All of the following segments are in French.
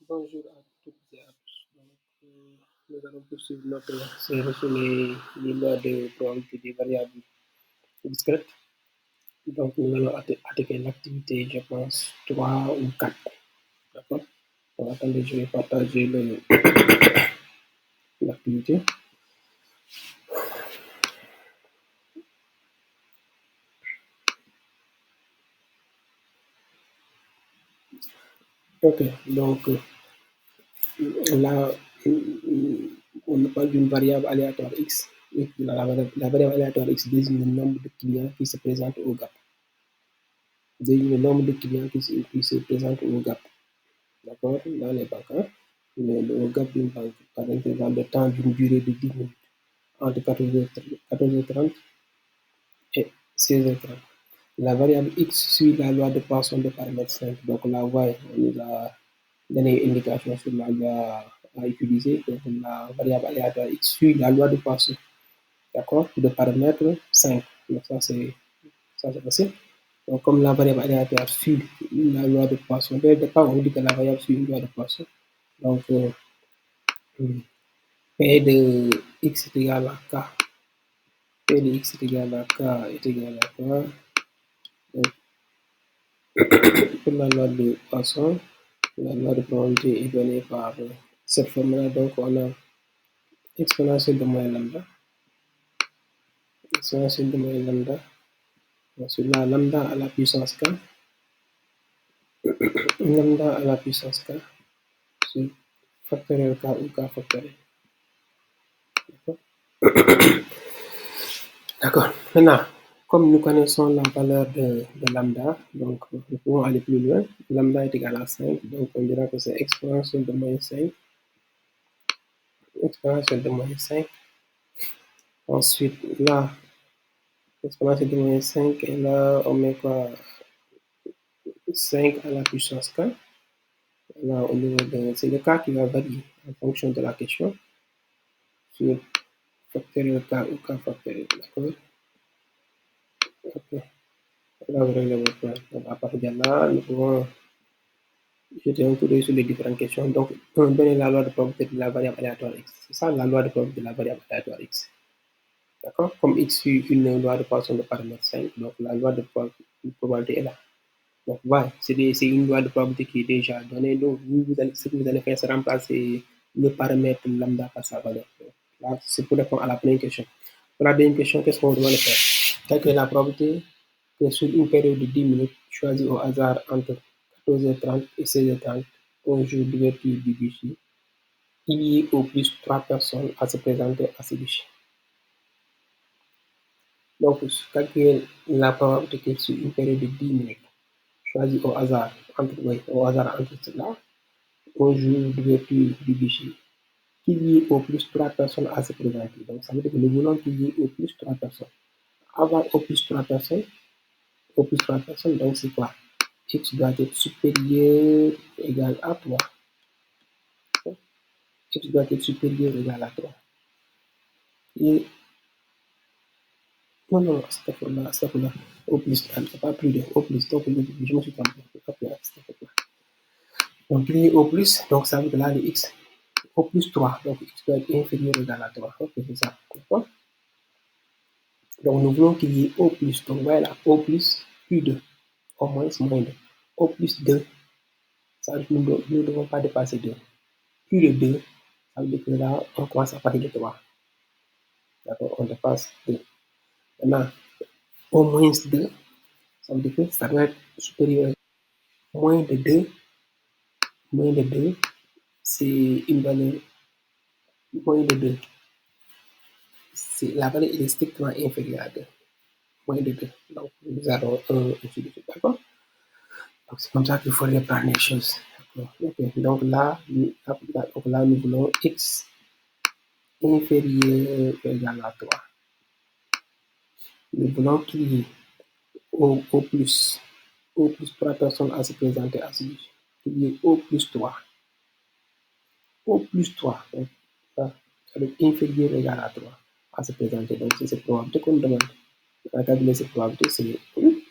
Bonjour à toutes et à tous. Nous allons poursuivre notre série sur les lois de probabilité des variables discrètes. Donc, nous allons attaquer l'activité, je pense, 3 ou 4. D'accord? Donc, attendez, je vais partager l'activité. Ok, donc là, on parle d'une variable aléatoire x. Et la variable aléatoire x désigne le nombre de clients qui se présentent au GAP. Désigne le nombre de clients qui se présentent au GAP. D'accord? Dans les banques, le GAP d'une banque par intervalle de temps d'une durée de 10 minutes entre 14h30 et 16h30. La variable x suit la loi de Poisson de paramètre 5. Donc la voie, on nous a donné une indication sur la loi à utiliser. Donc la variable aléatoire x suit la loi de Poisson. D'accord? De paramètre 5. Donc ça c'est facile. Donc comme la variable aléatoire suit la loi de Poisson, dès le départ on dit que la variable suit une loi de Poisson. Donc P de x est égal à k. P de x est égal à k est égal à quoi? Donc, pour la loi de Poisson, la loi de probabilité est donnée par cette formule-là. Donc, on a exponentielle de moins lambda. Exponentielle de moins lambda. Sur la lambda à la puissance k. Lambda à la puissance k. Sur factoriel k ou k factoriel. D'accord. Maintenant, comme nous connaissons la valeur de lambda, donc nous pouvons aller plus loin. Lambda est égal à 5, donc on dira que c'est exponentielle de moins 5. Exponentielle de moins 5. Ensuite, là, exponentielle de moins 5, et là, on met quoi? 5 à la puissance k. Là, c'est le k qui va varier en fonction de la question. Sur factoriel k ou k factoriel, d'accord? Ok. Là, vous réglez votre problème. Donc, à partir de là, nous pouvons jeter un coup d'œil sur les différentes questions. Donc, on donne la loi de probabilité de la variable aléatoire x. C'est ça la loi de probabilité de la variable aléatoire x. D'accord? Comme x suit une loi de Poisson de paramètre 5, donc la loi de probabilité est là. Donc, voilà, c'est une loi de probabilité qui est déjà donnée. Donc, ce que vous allez faire, c'est remplacer le paramètre lambda par sa valeur. Donc, là, c'est pour répondre à la première question. Pour la deuxième question, qu'est-ce qu'on doit faire? Calculer la probabilité que sur une période de 10 minutes, choisie au hasard entre 14h30 et 16h30, un jour d'ouverture du guichet, il y ait au plus 3 personnes à se présenter à ce guichet. Donc, calculer la probabilité que sur une période de 10 minutes, choisie au hasard entre cela, un jour d'ouverture du guichet, qu'il y ait au plus 3 personnes à se présenter. Donc, ça veut dire que nous voulons qu'il y ait au plus 3 personnes. Avoir au plus 3 personnes, donc c'est quoi? X doit être supérieur ou égal à 3. X doit être supérieur ou égal à 3. Et non, c'est là. Au plus, c'est pas plus de, au plus, donc je me suis trompé. Donc, il y a au plus, donc ça veut dire là, le X, au plus 3, donc X doit être inférieur ou égal à 3. Ok, c'est ça, d'accord? Donc, nous voulons qu'il y ait au plus, donc voilà, au plus, plus 2, au moins, moins 2. Au plus 2, ça veut dire que nous ne devons pas dépasser 2. Plus de 2, ça veut dire que là, on commence à partir de 3. D'accord, on dépasse 2. Maintenant, au moins 2, ça veut dire que ça doit être supérieur. Moins de 2, c'est une valeur. Moins de 2, la valeur est strictement inférieure à 2. Moins de 2. Donc, nous avons 1, ainsi de suite. D'accord? Donc, c'est comme ça qu'il faut reprendre les choses. Okay. Donc là, nous voulons x inférieur ou égal à 3. Nous voulons qu'il y ait au plus 3 personnes à se présenter à ce guichet. Qu'il y ait au plus 3. Au plus 3. Donc, ça doit être inférieur ou égal à 3 à se présenter. Donc, c'est cette probabilité qu'on demande. À calculer cette probabilité, c'est il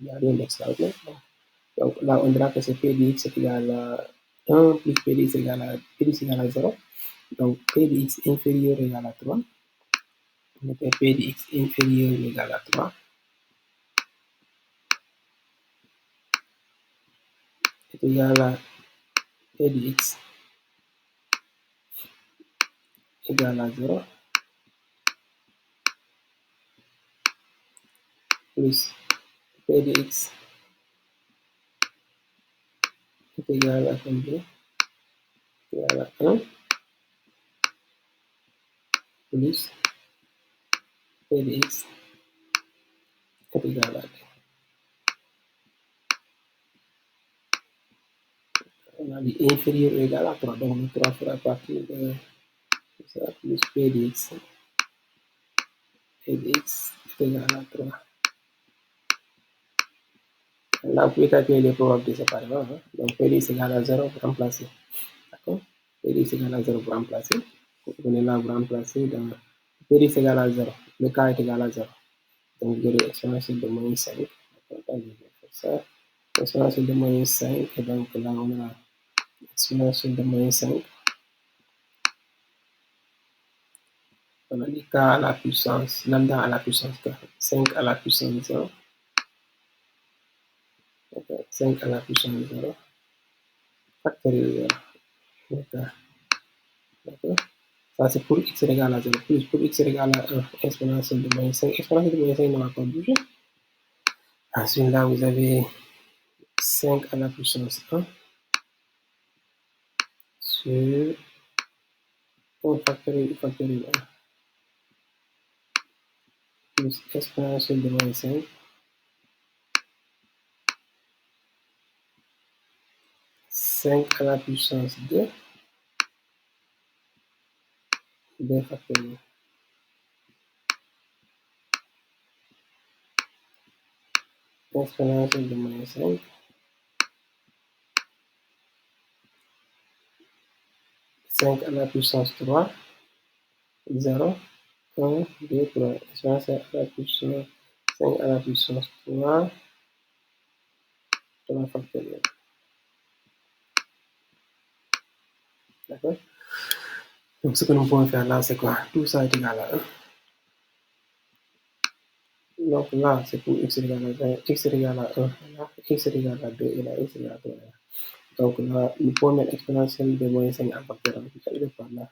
n'y a rien d'extraordinaire. Donc là, on dira que c'est P de x est égal à 1 plus P de x égale à 0. Donc P de x inférieur égale à 3. On mettait P de x inférieur égale à 3. Est égal à P de x égale à 0 plus P de x est égal à combien? Égal à 1 plus P de x est égal à 2. On a dit inférieur ou égal à 3, donc le 3 fera partie de ça, plus P de x est égal à 3. Là, vous pouvez calculer les probabilités séparément. Hein? Donc, P de x égale à 0 pour remplacer. D'accord? P de x égale à 0 pour remplacer. Vous prenez là, vous remplacez dans P de x égale à 0. Le cas est égal à 0. Donc, vous aurez exponentielle de moins 5. Attends, je vais faire ça. Exponentielle de moins 5. Et donc, là, on a exponentielle de moins 5. On a dit k à la puissance, lambda à la puissance k. 5 à la puissance 0. Okay. 5 à la puissance 0. Factoriel 0. D'accord? Ça, c'est pour x égale à 0. Plus pour x égale à 1. Exponentielle de moins 5. Exponentielle de moins 5 ne va pas bouger. Ensuite, là, vous avez 5 à la puissance 1 sur 1 factoriel 1 plus exponentielle de moins 5. 5 à la puissance 2. 2 factoriel. Exponentielle de moins 5. 5 à la puissance 3. 0. 1, 2, 3. Exponentielle à la puissance 5 à la puissance 3. 3 factoriel. D'accord? Donc, ce que nous pouvons faire là, c'est quoi? Tout ça est égal à 1. Donc là, c'est pour x est égal à 20, x est égal à 1, là, x est égal à 2, et là, x est égal à 3. Donc là, nous pouvons mettre exponentielle de moins 5 en facteur amplifié par là.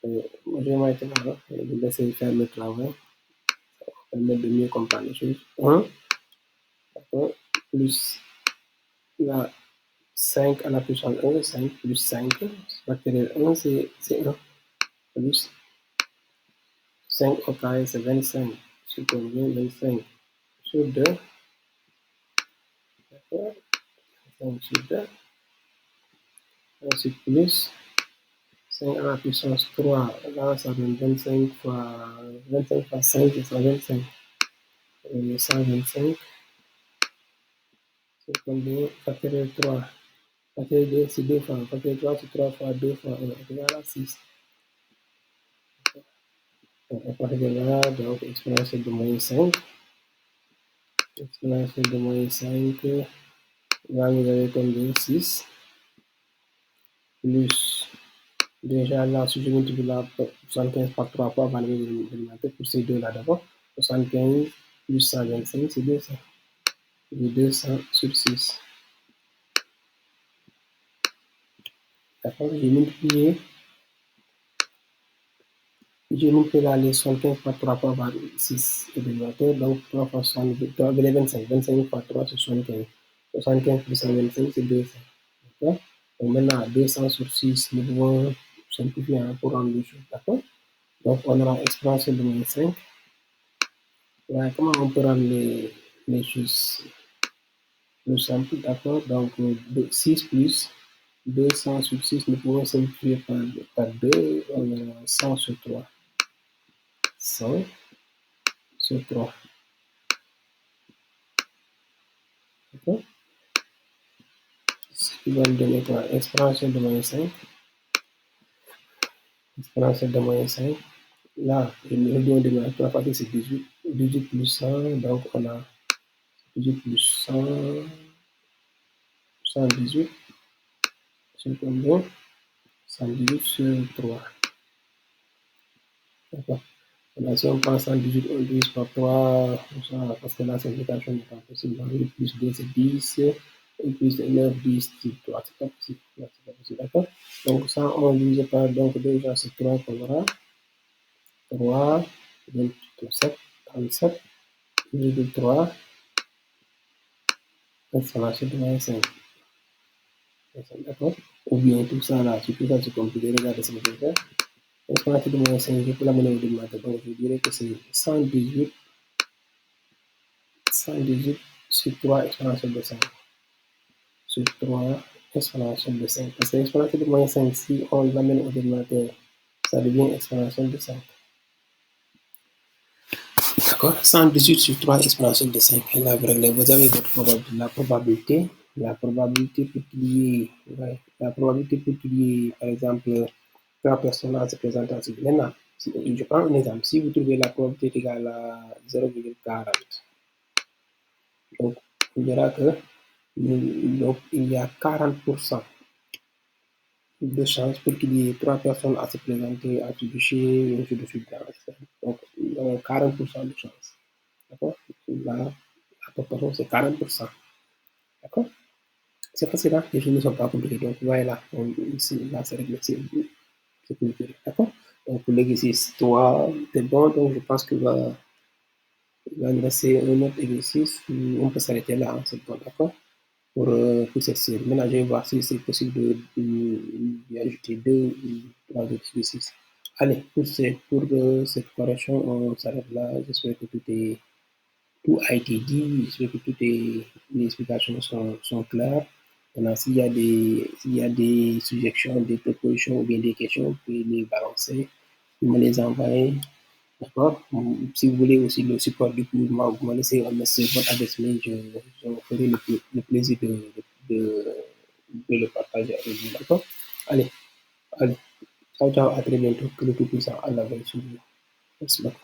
Moi, je vais maintenant vous laisser faire le travail. Ça va permettre de mieux comprendre les choses. 1, d'accord, plus là, 5 à la puissance 1, 5 plus 5. Factoriel 1, c'est 1. Plus 5 au carré, c'est 25. Sur combien? 25 sur 2. D'accord? 5 sur 2. Ensuite, plus 5 à la puissance 3. Là, ça donne 25 fois 5, c'est 125. Et 125, c'est combien? Factoriel 3. Factoriel 2, c'est 2 fois. Factoriel 3, c'est 3 fois 2 fois 1. C'est égal à 6. Donc, à partir de là, donc, exponentielle de moins 5. Exponentielle de moins 5. Là, vous avez combien? 6. Plus, déjà là, si je multiplie là, 75 par 3 fois, valeur de pour ces deux-là d'abord. 75 plus 125, c'est 200. C'est 200 sur 6. D'accord? J'ai multiplié là les 75 par 3 fois par 6 élémentaire, donc 3 fois 75, 25 par 3 c'est 75. 75 plus 125 c'est 200. D'accord? Donc maintenant 200 sur 6, nous pouvons simplifier pour rendre les choses. D'accord? Donc on aura exponentielle de moins 5. Ouais, comment on peut rendre les choses plus simples? D'accord? Donc 6 plus 200 sur 6, nous pouvons simplifier par 2, on aura 100 sur 3. 100 sur 3. D'accord? Ce qui va nous donner quoi? Exponentielle de moins 5. Exponentielle de moins 5. Là, le don de moins 3 parties, c'est 18. 18 plus 100, donc on a 18 plus 100. 118 sur combien? 118 sur 3. D'accord. Là, si on prend 118, on divise par 3, parce que la simplification n'est pas possible. Donc, 8 plus 2, c'est 10. 8 plus 9, 10, c'est 3. C'est pas possible. Non, c'est pas possible. D'accord. Donc, ça, on divise par, donc, déjà, c'est 3 qu'on aura. 3, 27, 37, virgule 3, exponentielle de moins 5. D'accord. Ou bien tout ça là, si tout ça c'est compliqué, regardez ce que je vais faire. Exponentielle de moins 5, je peux la mener au dénominateur. Donc, je dirais que c'est 118 sur 3 exponentielle de 5. Sur 3 exponentielle de 5. Parce que l'exponentielle de moins 5, si on l'amène au dénominateur, ça devient exponentielle de 5. D'accord. 118 sur 3 exponentielle de 5. Et là, vous avez la probabilité. La probabilité pour qu'il y ait, par exemple, 3 personnes à se présenter ensemble. Maintenant, je prends un exemple. Si vous trouvez la probabilité égale à 0,40, donc on verra que donc, il y a 40% de chances pour qu'il y ait 3 personnes à se présenter, à tricher, et ainsi de suite. Donc, 40% de chances. D'accord. La proportion, c'est 40%. D'accord. C'est facile, hein? Les choses ne sont pas compliquées. Donc, voilà, ici, là, c'est réglé. C'est compliqué. D'accord. Donc, pour l'exercice 3, c'est bon. Donc, je pense qu'il va nous rester un autre exercice où on peut s'arrêter là. Hein, c'est bon, d'accord. Pour cette série. Maintenant, je vais voir si c'est possible d'y ajouter 2 ou 3 autres exercices. Allez, pour cette correction, on s'arrête là. J'espère que tout a été dit. J'espère que les explications sont claires. Maintenant, s'il y a des suggestions, des propositions ou bien des questions, vous pouvez les balancer, vous me les envoyer. D'accord. Si vous voulez aussi le support du cours, vous me laissez un message, votre adresse mail, je me ferai le plaisir de, de le partager avec vous. D'accord. Allez, ciao, ciao, à très bientôt. Que le Tout-Puissant Allah veille sur vous. Merci beaucoup.